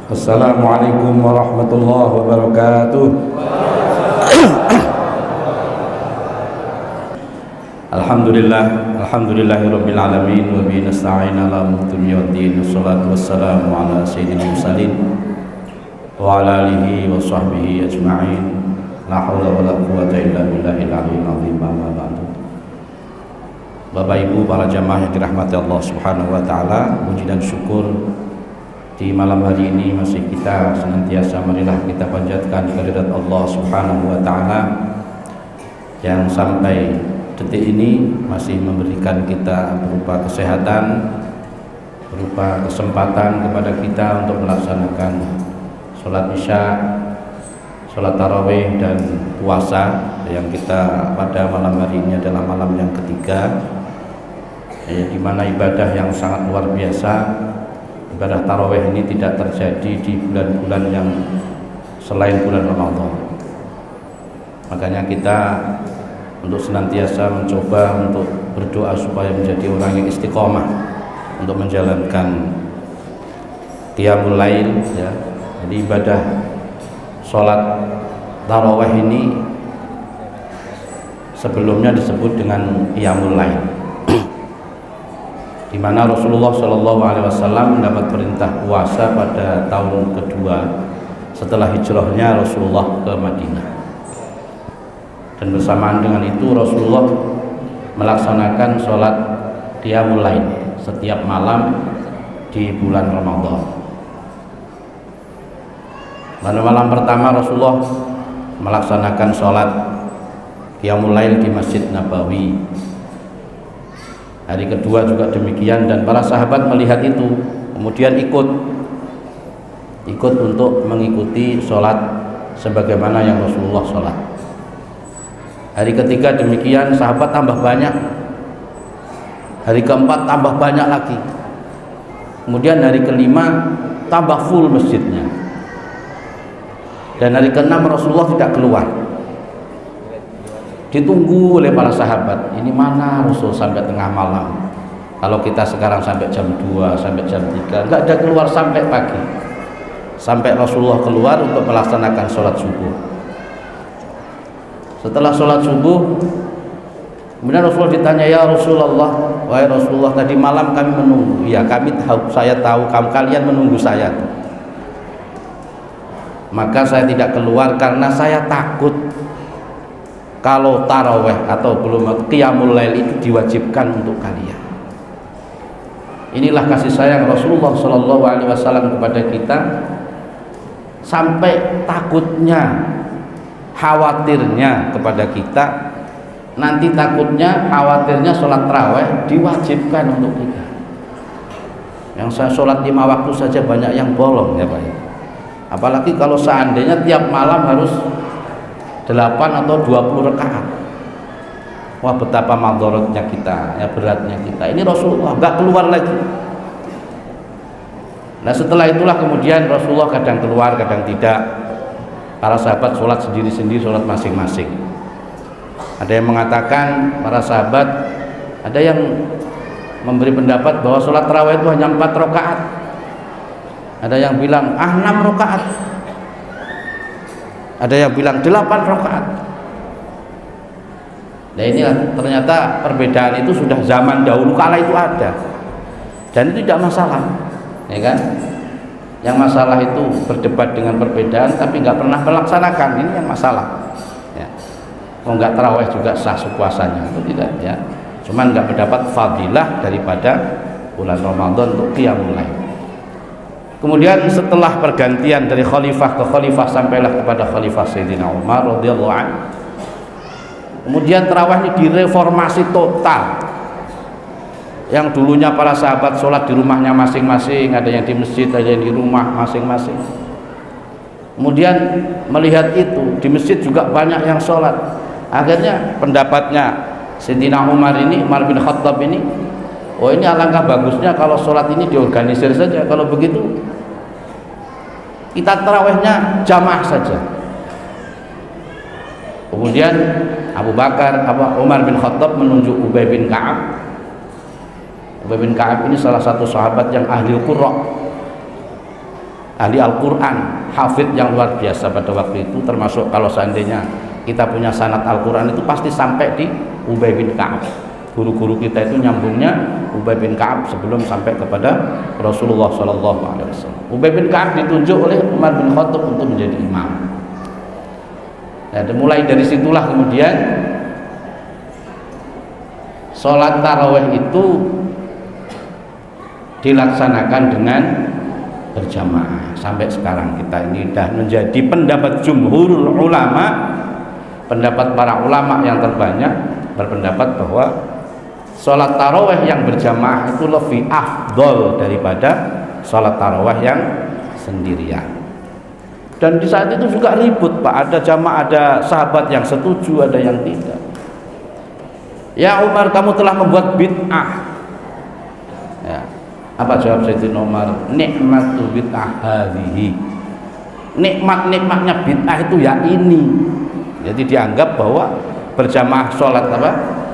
Assalamualaikum warahmatullahi wabarakatuh. Alhamdulillahirabbil alamin wa bihi nasta'in ala umuri dunya waddin. Wassalatu wassalamu ala sayyidil mursalin wa ala alihi wa sahbihi ajma'in. La haula wala quwwata illa billahil aliyyil azim. Amma ba'du. Bapak Ibu para jamaah yang dirahmati Allah Subhanahu wa taala, puji dan syukur di malam hari ini masih kita senantiasa marilah kita panjatkan kehadirat Allah Subhanahu wa taala yang sampai detik ini masih memberikan kita berupa kesehatan, berupa kesempatan kepada kita untuk melaksanakan sholat isya, sholat tarawih dan puasa yang kita pada malam hari ini adalah malam yang ketiga, di mana ibadah yang sangat luar biasa. Ibadah tarawih ini tidak terjadi di bulan-bulan yang selain bulan Ramadan. Makanya kita untuk senantiasa mencoba untuk berdoa supaya menjadi orang yang istiqomah untuk menjalankan qiyamul lail, ya. Jadi ibadah sholat tarawih ini sebelumnya disebut dengan qiyamul lail, di mana Rasulullah SAW mendapat perintah puasa pada tahun kedua setelah hijrahnya Rasulullah ke Madinah. Dan bersamaan dengan itu Rasulullah melaksanakan sholat qiyamul lail setiap malam di bulan Ramadan. Pada malam pertama Rasulullah melaksanakan sholat qiyamul lail di Masjid Nabawi. Hari kedua juga demikian, dan para sahabat melihat itu kemudian ikut untuk mengikuti sholat sebagaimana yang Rasulullah sholat. Hari ketiga demikian, sahabat tambah banyak. Hari keempat tambah banyak lagi. Kemudian hari kelima tambah full masjidnya. Dan hari keenam Rasulullah tidak keluar. Ditunggu oleh para sahabat, ini mana Rasul sampai tengah malam. Kalau kita sekarang sampai jam 2, sampai jam 3, enggak ada keluar sampai pagi. Sampai Rasulullah keluar untuk melaksanakan sholat subuh. Setelah sholat subuh, kemudian Rasulullah ditanya, ya Rasulullah, wahai Rasulullah, tadi malam kami menunggu. Ya, saya tahu kalian menunggu saya. Maka saya tidak keluar karena saya takut kalau taraweh atau belum qiyamul lail itu diwajibkan untuk kalian. Inilah kasih sayang Rasulullah SAW kepada kita, sampai takutnya, khawatirnya kepada kita, nanti takutnya, khawatirnya sholat taraweh diwajibkan untuk kita. Yang saya sholat 5 waktu saja banyak yang bolong, ya Pak. Apalagi kalau seandainya tiap malam harus 8 atau 20 rakaat. Wah, betapa madharatnya kita, ya, beratnya kita. Ini Rasulullah enggak keluar lagi. Nah, setelah itulah kemudian Rasulullah kadang keluar, kadang tidak. Para sahabat sholat sendiri-sendiri, sholat masing-masing. Ada yang mengatakan, para sahabat, ada yang memberi pendapat bahwa sholat tarawih itu hanya 4 rakaat. Ada yang bilang 6 rakaat. Ada yang bilang 8 rakaat. Nah, ini ternyata perbedaan itu sudah zaman dahulu kala itu ada, dan itu tidak masalah, ya kan? Yang masalah itu berdebat dengan perbedaan tapi nggak pernah melaksanakan, ini yang masalah. Ya. Mau nggak tarawih juga sah puasanya, itu tidak, ya. Cuman nggak mendapat fadilah daripada bulan Ramadan untuk qiyamul lail. Kemudian setelah pergantian dari khalifah ke khalifah sampailah kepada khalifah Sayyidina Umar radhiyallahu anhu. Kemudian tarawih ini direformasi total. Yang dulunya para sahabat sholat di rumahnya masing-masing, ada yang di masjid, ada yang di rumah masing-masing. Kemudian melihat itu, di masjid juga banyak yang sholat. Akhirnya pendapatnya Sayyidina Umar ini, Umar bin Khattab ini, oh ini alangkah bagusnya kalau sholat ini diorganisir saja. Kalau begitu kita tarawihnya jamaah saja. Kemudian Umar bin Khattab menunjuk Ubay bin Ka'ab. Ubay bin Ka'ab ini salah satu sahabat yang ahli qurra. ahli Al-Quran, hafidh yang luar biasa pada waktu itu, termasuk kalau seandainya kita punya sanad Al-Quran itu pasti sampai di Ubay bin Ka'ab. Guru-guru kita itu nyambungnya Ubay bin Ka'ab sebelum sampai kepada Rasulullah SAW. Ubay bin Ka'ab ditunjuk oleh Umar bin Khattab untuk menjadi imam. Nah, mulai dari situlah kemudian sholat tarawih itu dilaksanakan dengan berjamaah. Sampai sekarang kita ini sudah menjadi pendapat jumhurul ulama, pendapat para ulama yang terbanyak berpendapat bahwa sholat tarawih yang berjamaah itu lebih afdol daripada sholat tarawih yang sendirian. Dan di saat itu juga ribut Pak, ada jamaah, ada sahabat yang setuju, ada yang tidak. Ya Umar, kamu telah membuat bid'ah. Ya. Apa jawab Sayyidina Umar? Nikmatu bid'ah hadhihi. Nikmatnya bid'ah itu ya ini. Jadi dianggap bahwa berjamaah sholat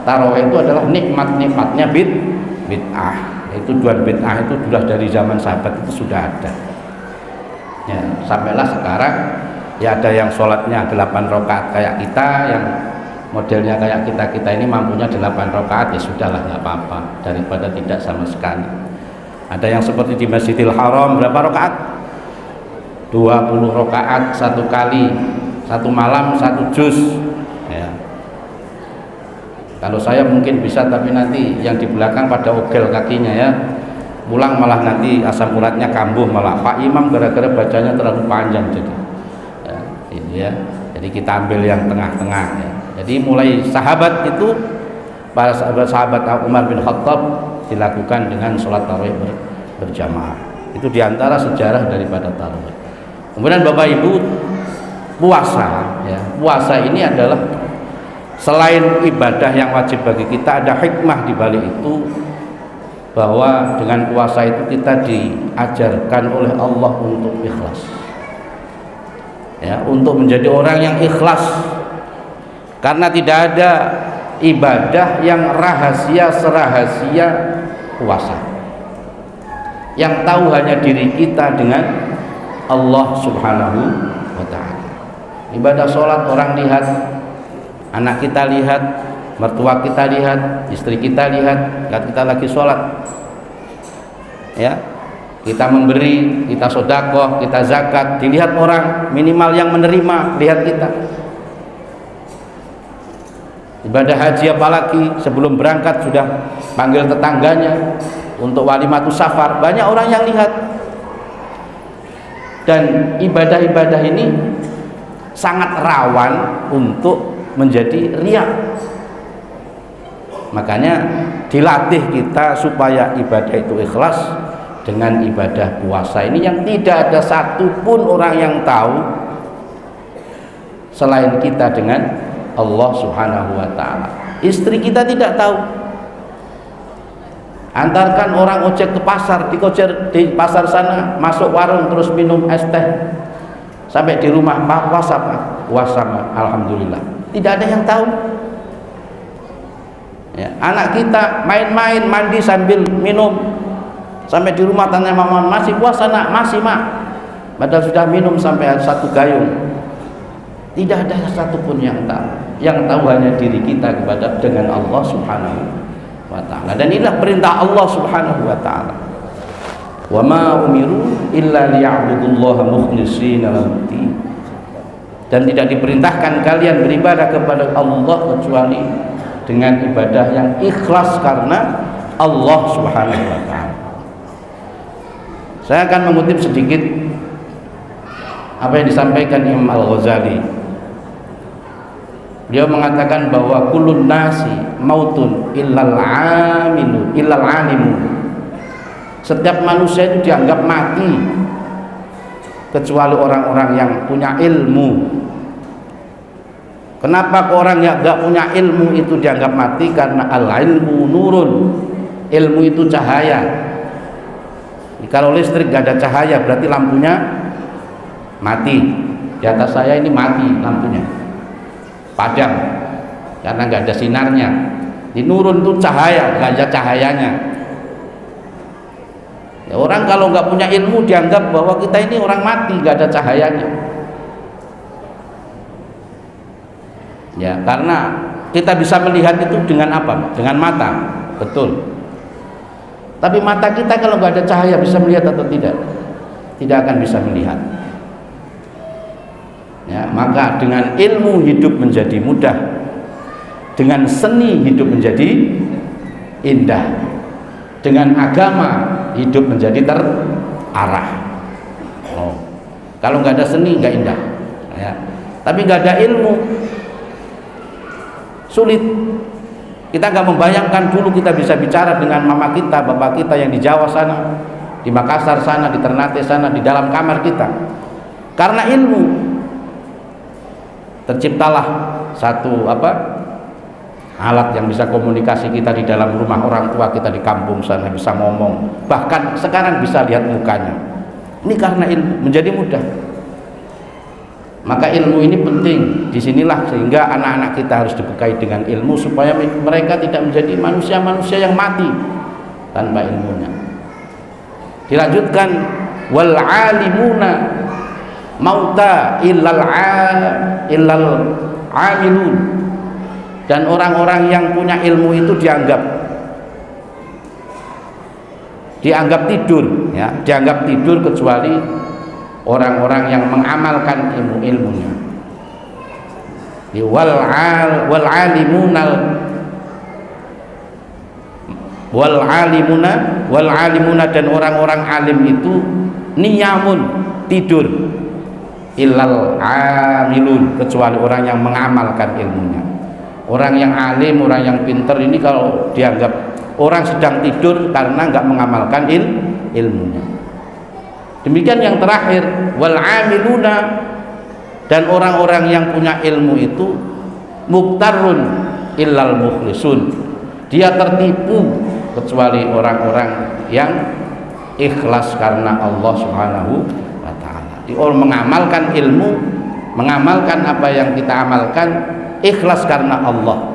tarawih itu adalah nikmatnya bid'ah. Itu tujuan bid'ah itu sudah dari zaman sahabat itu sudah ada. Ya, sampailah sekarang ya ada yang sholatnya 8 rakaat kayak kita, yang modelnya kayak kita ini mampunya 8 rakaat, ya sudahlah, nggak apa-apa daripada tidak sama sekali. Ada yang seperti di Masjidil Haram, berapa rakaat? 20 rakaat satu kali, satu malam, satu juz. Ya. Kalau saya mungkin bisa, tapi nanti yang di belakang pada ogel kakinya ya, pulang malah nanti asam uratnya kambuh, malah Pak Imam gara-gara bacanya terlalu panjang. Jadi ya, ini ya. Jadi kita ambil yang tengah-tengah ya. Jadi mulai sahabat itu, para sahabat Umar bin Khattab dilakukan dengan sholat tarawih berjamaah. Itu diantara sejarah daripada tarawih. Kemudian Bapak Ibu, puasa ya, puasa ini adalah selain ibadah yang wajib bagi kita, ada hikmah di balik itu, bahwa dengan puasa itu kita diajarkan oleh Allah untuk ikhlas ya, untuk menjadi orang yang ikhlas, karena tidak ada ibadah yang rahasia serahasia puasa. Yang tahu hanya diri kita dengan Allah Subhanahu wa ta'ala. Ibadah sholat orang lihat, anak kita lihat, mertua kita lihat, istri kita lihat, kita lagi sholat ya, kita memberi, kita sedekah, kita zakat, dilihat orang, minimal yang menerima lihat kita. Ibadah haji apalagi, sebelum berangkat sudah panggil tetangganya untuk walimatus safar, banyak orang yang lihat. Dan ibadah-ibadah ini sangat rawan untuk menjadi riya. Makanya dilatih kita supaya ibadah itu ikhlas dengan ibadah puasa ini, yang tidak ada satupun orang yang tahu selain kita dengan Allah Subhanahu wa ta'ala. Istri kita tidak tahu. Antarkan orang ojek ke pasar, di pasar sana, masuk warung terus minum es teh, sampai di rumah puasa Pak, puasa alhamdulillah, tidak ada yang tahu ya. Anak kita main-main, mandi sambil minum, sampai di rumah tanya mama, masih puasa nak? Masih mak, padahal sudah minum sampai 1 gayung. Tidak ada satupun yang tahu. Yang tahu hanya diri kita kepada dengan Allah Subhanahu wa ta'ala. Dan inilah perintah Allah Subhanahu wa ta'ala. Wa ma umiru illa liya'budullaha mukhlishina lahu-d-din. Dan tidak diperintahkan kalian beribadah kepada Allah kecuali dengan ibadah yang ikhlas karena Allah Subhanahu wa ta'ala. Saya akan mengutip sedikit apa yang disampaikan Imam Al-Ghazali. Beliau mengatakan bahwa kullun nasi mautun illal alimu. Setiap manusia itu dianggap mati kecuali orang-orang yang punya ilmu. Kenapa orang yang tidak punya ilmu itu dianggap mati? Karena al-ilmu nurun, ilmu itu cahaya. Kalau listrik gak ada cahaya berarti lampunya mati. Di atas saya ini mati lampunya, padam karena nggak ada sinarnya. Di nurun itu cahaya, nggak ada cahayanya. Ya, orang kalau nggak punya ilmu dianggap bahwa kita ini orang mati, nggak ada cahayanya. Ya, karena kita bisa melihat itu dengan apa? Dengan mata, betul. Tapi mata kita kalau nggak ada cahaya bisa melihat atau tidak? Tidak akan bisa melihat. Ya, maka dengan ilmu hidup menjadi mudah, dengan seni hidup menjadi indah, dengan agama hidup menjadi terarah. Kalau nggak ada seni nggak indah, ya. Tapi nggak ada ilmu sulit. Kita nggak membayangkan dulu kita bisa bicara dengan mama kita, bapak kita yang di Jawa sana, di Makassar sana, di Ternate sana, di dalam kamar kita. Karena ilmu terciptalah satu alat yang bisa komunikasi kita di dalam rumah orang tua kita di kampung sana, bisa ngomong, bahkan sekarang bisa lihat mukanya. Ini karena ilmu menjadi mudah. Maka ilmu ini penting. Disinilah sehingga anak-anak kita harus dibekali dengan ilmu supaya mereka tidak menjadi manusia-manusia yang mati tanpa ilmunya. Dilanjutkan, wal alimuna mauta illal amilun. Dan orang-orang yang punya ilmu itu dianggap tidur, ya, dianggap tidur kecuali orang-orang yang mengamalkan ilmu-ilmunya. Wal alimuna dan orang-orang alim itu niyamun, tidur, illal amilun, kecuali orang yang mengamalkan ilmunya. Orang yang alim, orang yang pintar ini kalau dianggap orang sedang tidur karena nggak mengamalkan ilmunya. Demikian yang terakhir, wal amiluna, dan orang-orang yang punya ilmu itu muktarun illal mukhlisun, dia tertipu kecuali orang-orang yang ikhlas karena Allah Subhanahu wa taala. Orang mengamalkan ilmu, mengamalkan apa yang kita amalkan ikhlas karena Allah.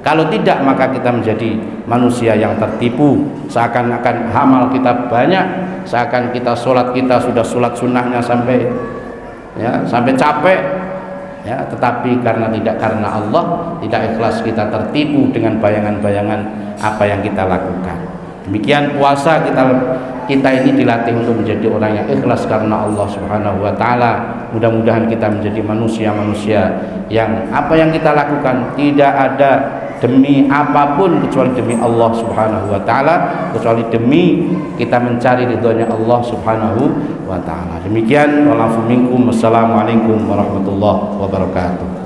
Kalau tidak maka kita menjadi manusia yang tertipu, seakan-akan amal kita banyak, seakan kita sholat kita sudah sholat sunnahnya sampai capek, ya, tetapi karena tidak karena Allah, tidak ikhlas, kita tertipu dengan bayangan-bayangan apa yang kita lakukan. Demikian puasa kita ini dilatih untuk menjadi orang yang ikhlas karena Allah Subhanahu wa taala. Mudah-mudahan kita menjadi manusia-manusia yang apa yang kita lakukan tidak ada demi apapun kecuali demi Allah Subhanahu wa taala, kecuali demi kita mencari ridhonya Allah Subhanahu wa taala. Demikian, wa'alafu minkum, wassalamualaikum warahmatullahi wabarakatuh.